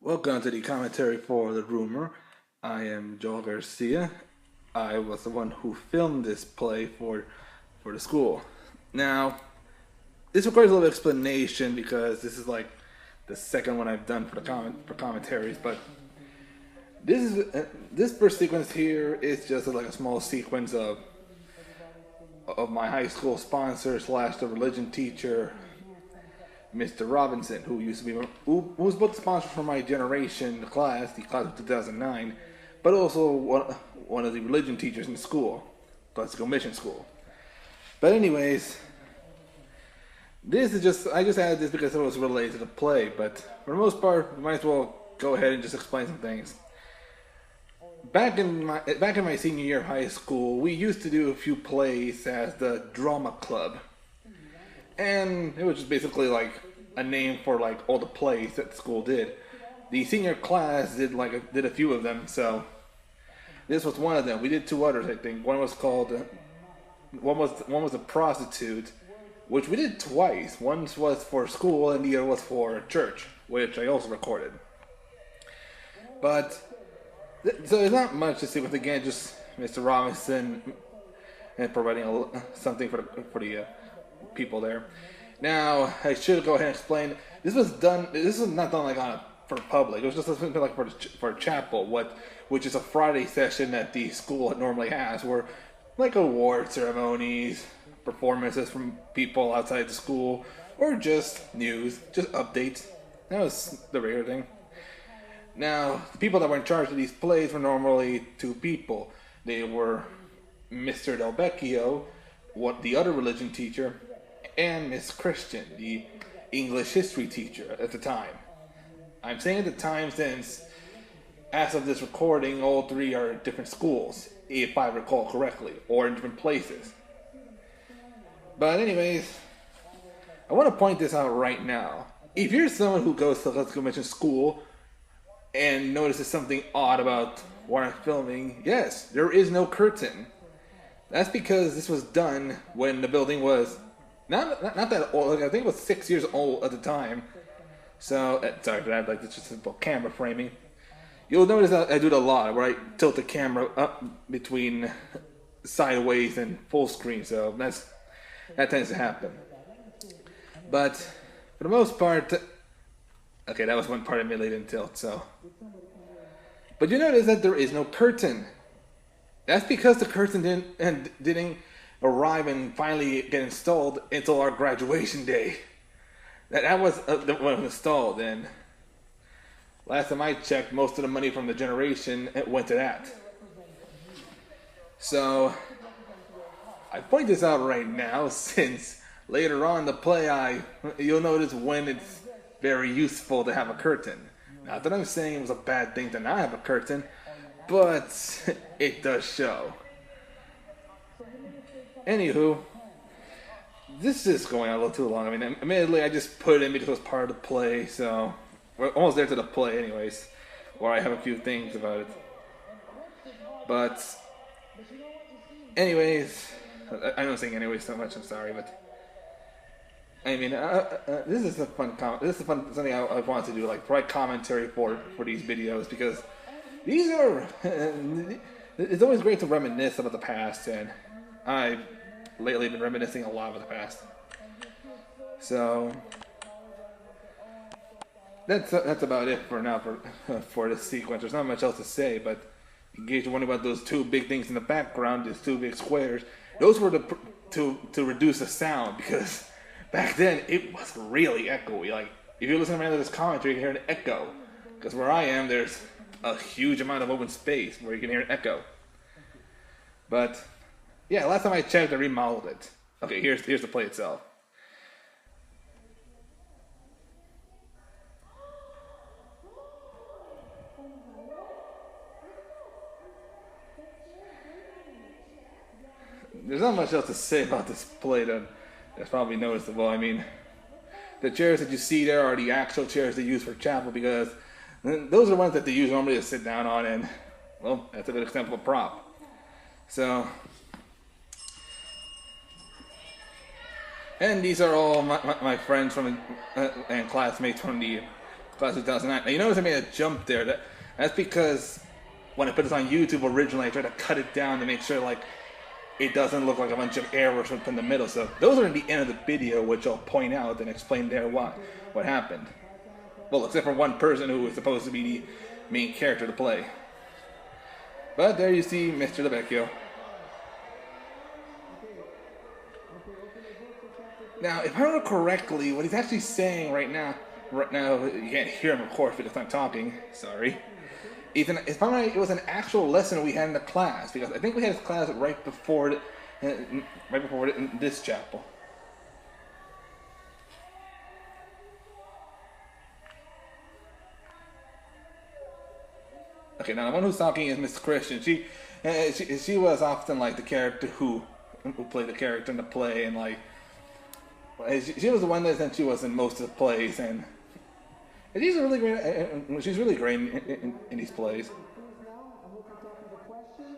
Welcome to the commentary for The Rumor. I am Joel Garcia. I was the one who filmed this play for the school. Now, this requires a little explanation because this is like the second one I've done for commentaries. But this first sequence here is just like a small sequence of my high school sponsor slash the religion teacher, Mr. Robinson, who used to be who was both the sponsor for my generation the class of 2009, but also one of the religion teachers in the school, classical mission school. But anyways, this is just I just added this because it was related to the play. But for the most part, we might as well go ahead and just explain some things. Back in my senior year of high school, we used to do a few plays as the drama club, and it was just basically like a name for like all the plays that the school did. The senior class did a few of them, so this was one of them. We did two others, I think. One was called one was a prostitute, which we did twice. One was for school and the other was for church, which I also recorded. But so there's not much to see with, again, just Mr. Robinson and providing something for the people there. Now, I should go ahead and explain. This was not done like for the public. It was just something like for chapel, which is a Friday session that the school normally has, where like award ceremonies, performances from people outside the school, or just news, just updates. That was the regular thing. Now, the people that were in charge of these plays were normally two people. They were Mr. Del Vecchio, the other religion teacher, and Miss Christian, the English history teacher at the time. I'm saying at the time since, as of this recording, all three are in different schools, if I recall correctly, or in different places. But anyways, I want to point this out right now. If you're someone who goes to Let's Go Mission School and notices something odd about what I'm filming, yes, there is no curtain. That's because this was done when the building was not that old. Like, I think it was 6 years old at the time. So sorry for that. Like, it's just simple camera framing. You'll notice that I do it a lot, where I tilt the camera up between sideways and full screen. So that tends to happen. But for the most part, okay, that was one part I admittedly didn't tilt. So, but you notice that there is no curtain. That's because the curtain didn't arrive and finally get installed until our graduation day. That was when it was installed, and last time I checked, most of the money from the generation went to that. So I point this out right now since later on in the play you'll notice when it's very useful to have a curtain. Not that I'm saying it was a bad thing to not have a curtain, but it does show. Anywho, this is going on a little too long. I mean, admittedly, I just put it in because it was part of the play, so we're almost there to the play anyways, where I have a few things about it. But, anyways, I don't saying anyways so much, I'm sorry, but I mean, this is a fun something I want to do, like provide commentary for these videos, because these are, it's always great to reminisce about the past, and I've lately been reminiscing a lot about the past. So that's about it for now for this sequence. There's not much else to say, but in case you're wondering about those two big things in the background, these two big squares, those were to reduce the sound, because back then it was really echoey. Like, if you're listening to this commentary, you can hear an echo, because where I am, there's a huge amount of open space where you can hear an echo. But yeah, last time I checked, I remodeled it. Okay, here's the play itself. There's not much else to say about this play that's probably noticeable. I mean, the chairs that you see there are the actual chairs they use for chapel, because those are the ones that they use normally to sit down on, and, well, that's a good example of a prop. So, and these are all my friends and classmates from the class of 2009. Now you notice I made a jump there. That's because when I put this on YouTube originally, I tried to cut it down to make sure like it doesn't look like a bunch of errors in the middle. So those are in the end of the video, which I'll point out and explain there what happened. Well, except for one person who was supposed to be the main character to play. But there you see Mr. LeVecchio. Now, if I remember correctly, what he's actually saying right now, you can't hear him, of course, because I'm talking. Sorry. If I'm right, it was an actual lesson we had in the class, because I think we had this class right before in this chapel. Okay, now the one who's talking is Miss Christian. She was often like the character who played the character in the play, and like she was the one that she was in most of the plays, and she's really great. She's really great in these plays.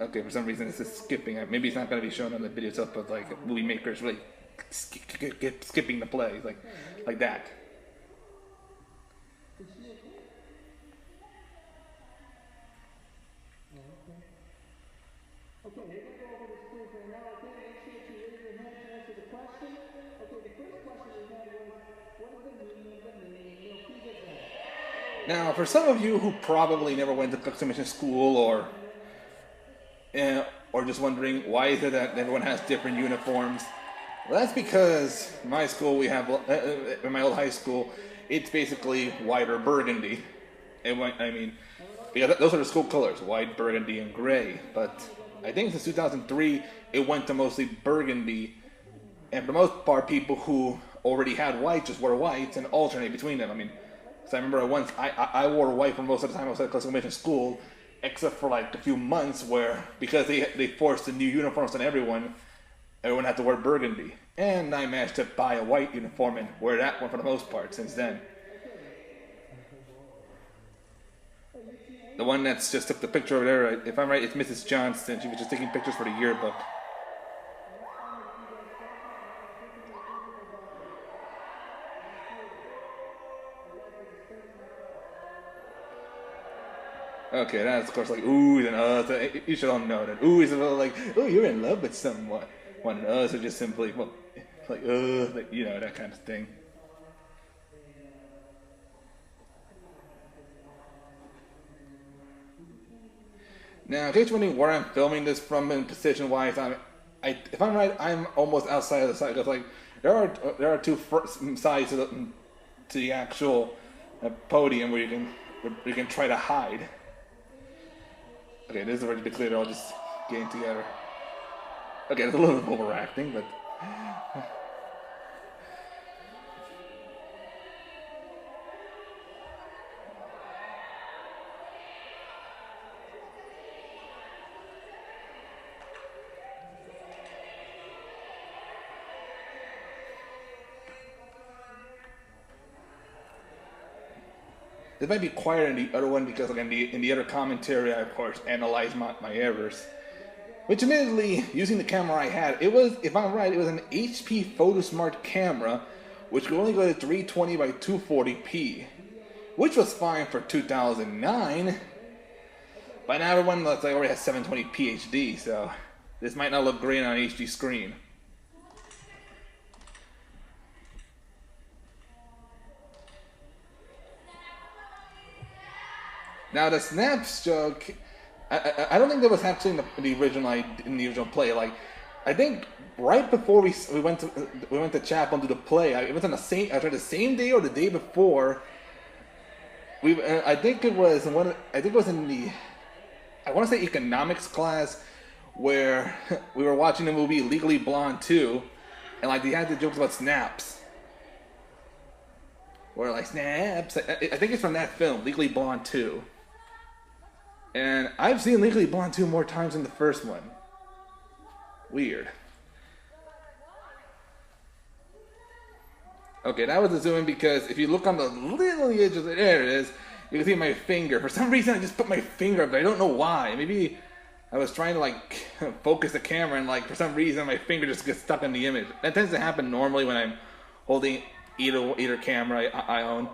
Okay, for some reason this is skipping. Maybe it's not going to be shown on the video itself, but like movie makers really skipping the plays like that. Okay, we're going to go over the schools right now. Okay, make sure that you raise your hand to answer the question. Okay, the first question we had was, what is the meaning of the name Milky? Now, for some of you who probably never went to Custom Mission School or just wondering why is it that everyone has different uniforms, well, that's because in my school we have, in my old high school, it's basically white or burgundy. Because those are the school colors, white, burgundy, and gray. But I think since 2003, it went to mostly burgundy. And for the most part, people who already had white just wore whites and alternate between them. Because I remember once I wore white for most of the time I was at Classical Mission School, except for like a few months where, because they forced the new uniforms on everyone had to wear burgundy. And I managed to buy a white uniform and wear that one for the most part since then. The one that's just took the picture over there, if I'm right, it's Mrs. Johnston. She was just taking pictures for the yearbook. Okay, that's of course like oohs and uhs. You should all know that ooh is like, oh, you're in love with someone. One and uhs are just simply, well, like you know, that kind of thing. Now, in case you're wondering where I'm filming this from in position-wise, if I'm right, I'm almost outside of the side. Because like there are two sides to the actual podium where you can try to hide. Okay, this is already clear. They're all just getting together. Okay, it's a little overacting, but. It might be quieter in the other one because, again, in the other commentary, I, of course, analyzed my errors. Which, admittedly, using the camera I had, it was, if I'm right, it was an HP PhotoSmart camera, which could only go to 320 by 240p, which was fine for 2009. By now, everyone looks like already has 720p HD, so this might not look great on an HD screen. Now the snaps joke, I don't think that was actually in the original play. Like, I think right before we went to chapel and do the play, it was on the same day or the day before. I think it was in the, I want to say economics class, where we were watching the movie Legally Blonde 2, and like they had the jokes about snaps. Where like snaps, I think it's from that film, Legally Blonde 2. And I've seen Legally Blonde 2 more times than the first one. Weird. Okay, that was a zoom in because if you look on the little edge of there it is, you can see my finger. For some reason I just put my finger up there. I don't know why. Maybe I was trying to like focus the camera and like for some reason my finger just gets stuck in the image. That tends to happen normally when I'm holding either camera I own.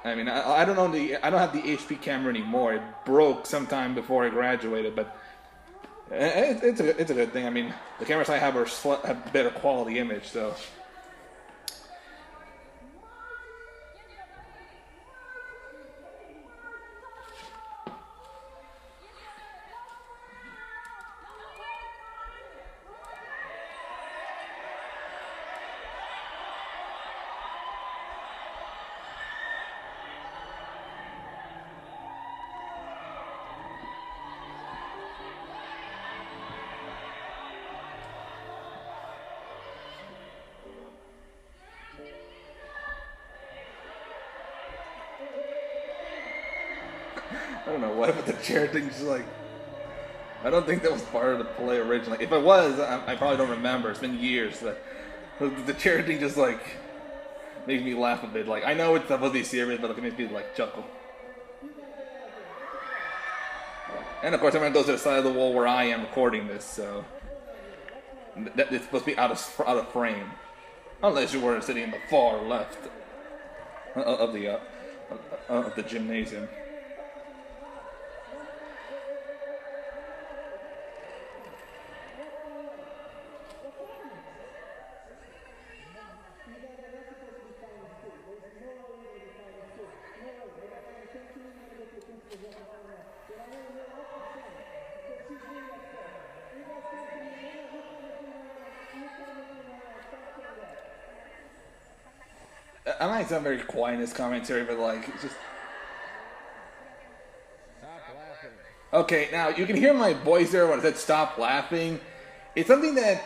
I mean, I don't know I don't have the HP camera anymore. It broke sometime before I graduated, but it's a good thing. I mean, the cameras I have have better quality image, so. I don't know what, but the chair thing just like. I don't think that was part of the play originally. If it was, I probably don't remember. It's been years. The chair thing just like makes me laugh a bit. Like I know it's supposed to be serious, but it makes me like chuckle. And of course, everyone goes to the side of the wall where I am recording this, so it's supposed to be out of frame, unless you were sitting in the far left of the gymnasium. I might sound very quiet in this commentary, but like, it's just. Stop laughing. Okay, now you can hear my voice there when I said stop laughing. It's something that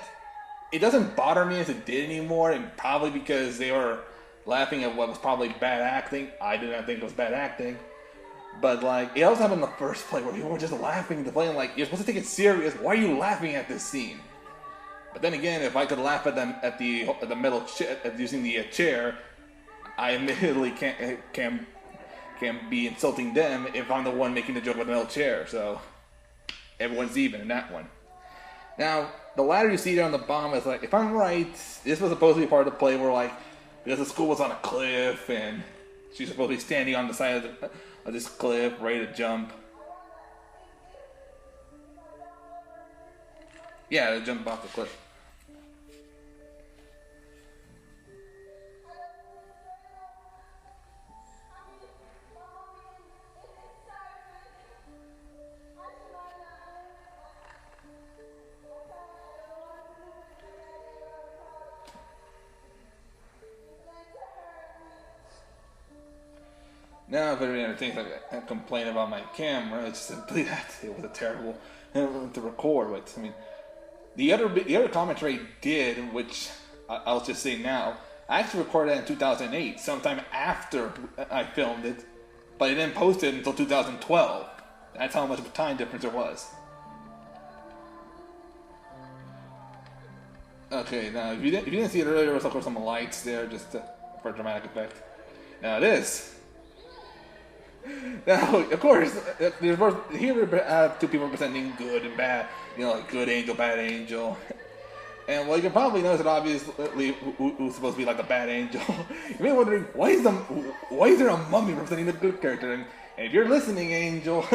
it doesn't bother me as it did anymore, and probably because they were laughing at what was probably bad acting. I did not think it was bad acting. But like, it also happened in the first play where people were just laughing to play, and like, you're supposed to take it serious. Why are you laughing at this scene? But then again, if I could laugh at them at the metal at using the chair, I admittedly can be insulting them if I'm the one making the joke about the metal chair. So everyone's even in that one. Now the ladder you see there on the bottom is like, if I'm right, this was supposed to be part of the play where like, because the school was on a cliff and she's supposed to be standing on the side of this cliff, ready to jump. Yeah, to jump off the cliff. Now, if everybody thinks like I complain about my camera, it's simply that it was a terrible to record. But I mean, the other commentary did, which I'll just say now. I actually recorded that in 2008, sometime after I filmed it, but I didn't post it until 2012. That's how much of a time difference there was. Okay, now if you didn't see it earlier, there was of course some lights there just for dramatic effect. Now it is. Now, of course, here we have two people representing good and bad. You know, like good angel, bad angel. And well, you can probably notice that obviously who's supposed to be like the bad angel. You may be wondering, why is there a mummy representing the good character? And if you're listening, Angel,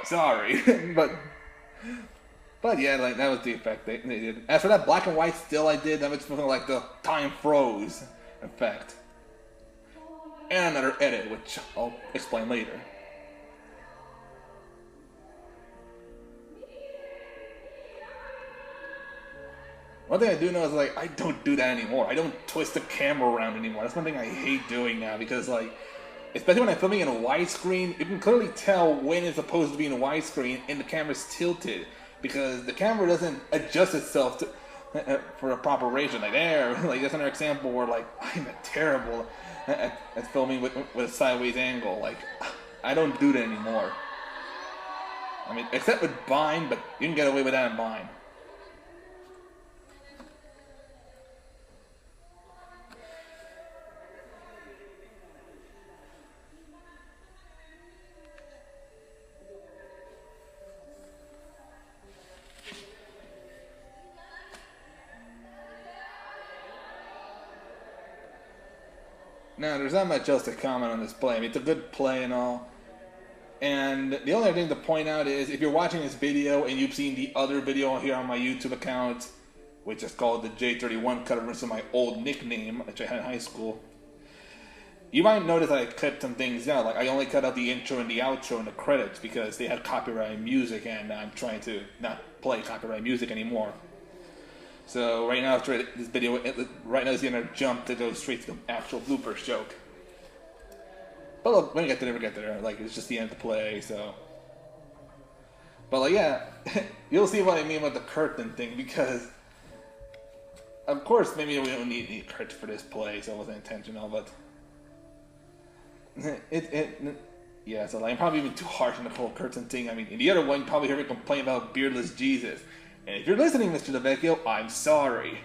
sorry, but yeah, like that was the effect they did. As for that black and white still I did, that was something like the time froze effect. And another edit, which I'll explain later. One thing I do know is like I don't do that anymore. I don't twist the camera around anymore. That's one thing I hate doing now because like, especially when I'm filming in a widescreen, you can clearly tell when it's supposed to be in a widescreen and the camera's tilted because the camera doesn't adjust itself to, for a proper ratio. Like there, like that's another example where like I'm terrible at filming with a sideways angle. Like I don't do that anymore. I mean, except with Vine, but you can get away with that in Vine. No, there's not much else to comment on this play. I mean, it's a good play and all. And the only thing to point out is, if you're watching this video and you've seen the other video here on my YouTube account, which is called the J31 Cut versus my old nickname, which I had in high school, you might notice that I cut some things out. Like, I only cut out the intro and the outro and the credits because they had copyrighted music, and I'm trying to not play copyrighted music anymore. So right now, after this video, right now it's gonna jump to go straight to the actual bloopers joke. But look, when we get there, we get there. Like, it's just the end of the play, so. But like, yeah, you'll see what I mean with the curtain thing, because of course maybe we don't need any curtain for this play, so it wasn't intentional, but yeah, so like, I'm probably even too harsh on the whole curtain thing. I mean, in the other one, you probably heard me complain about beardless Jesus. And if you're listening, Mr. DeVecchio, I'm sorry.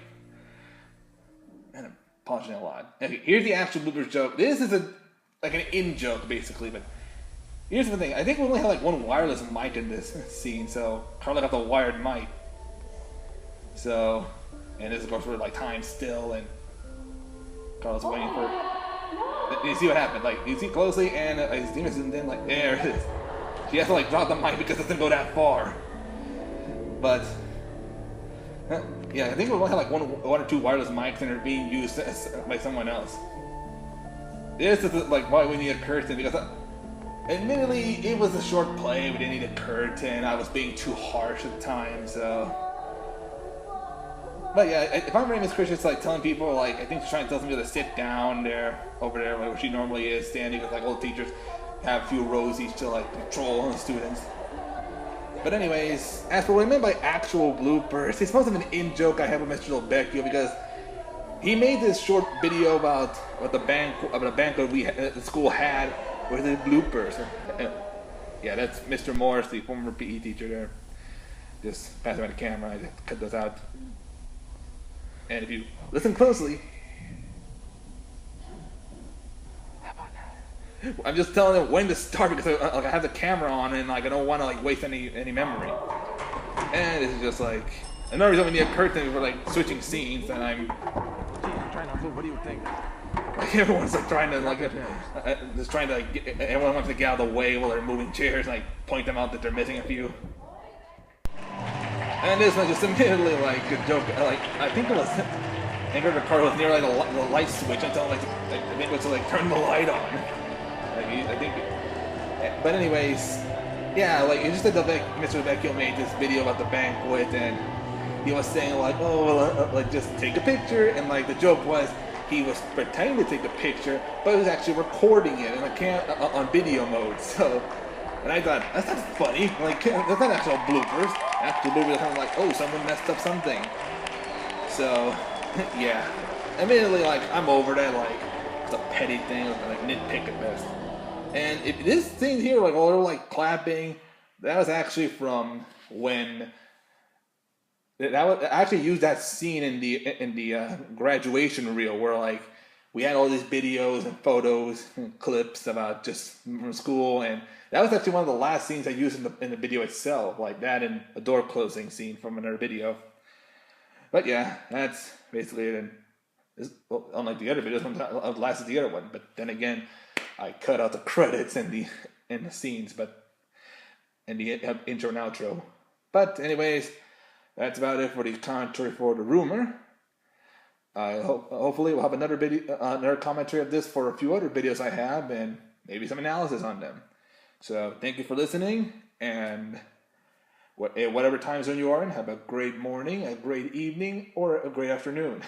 And I'm apologizing a lot. Okay, here's the actual bloopers joke. This is like an in-joke, basically, but here's the thing. I think we only have like one wireless mic in this scene, so Carla got the wired mic. So, and this goes for like time still, and Carla's waiting for. You see what happened? Like, you see closely, and and then like, there it is. She has to like drop the mic because it doesn't go that far. But yeah, I think we only have like one or two wireless mics, and they're being used by someone else. This is like why we need a curtain, because admittedly it was a short play. We didn't need a curtain. I was being too harsh at the time, so. But yeah, if I'm right, Miss Christian's like telling people, like, I think she's trying to tell somebody to sit down there, over there, like where she normally is standing, because like all the teachers have a few rows each to like control the students. But anyways, as for what I meant by actual bloopers, it's supposed to be an in-joke I have with Mr. Delvecchio, because he made this short video about the banquet the school had with the bloopers. Yeah, that's Mr. Morris, the former PE teacher there. Just pass him on the camera, I just cut those out. And if you listen closely, I'm just telling them when to start, because I have the camera on and like I don't want to like waste any memory. And it's just like another reason we need a curtain. We're like switching scenes, and I'm trying to move. What do you think? Like everyone's like trying to like just trying to like everyone wants to get out of the way while they're moving chairs, and like point them out that they're missing a few. And this one just immediately like a joke. Like I think it was. I think the car was near like the light switch until like I think it was to like turn the light on. Like I think. But anyways, yeah, like it's just that Mr. Vecchio made this video about the banquet, and he was saying like, oh, well, like just take a picture, and like the joke was he was pretending to take a picture, but he was actually recording it in on video mode. So. And I thought, that's not funny, like, that's not actual bloopers. Actual bloopers are kind of like, oh, someone messed up something. So, yeah. Admittedly, like, I'm over that, like, it's a petty thing, like, nitpick at best. And if this thing here, like, all they're, like, clapping, that was actually from when, I actually used that scene in the graduation reel, where, like, we had all these videos and photos and clips about just from school, and that was actually one of the last scenes I used in the video itself, like that and a door closing scene from another video. But yeah, that's basically it. And unlike the other videos, it lasted the other one. But then again, I cut out the credits and the scenes, and the intro and outro. But anyways, that's about it for the commentary for the rumor. Hopefully we'll have another commentary of this for a few other videos I have, and maybe some analysis on them. So thank you for listening, and whatever time zone you are in, have a great morning, a great evening, or a great afternoon.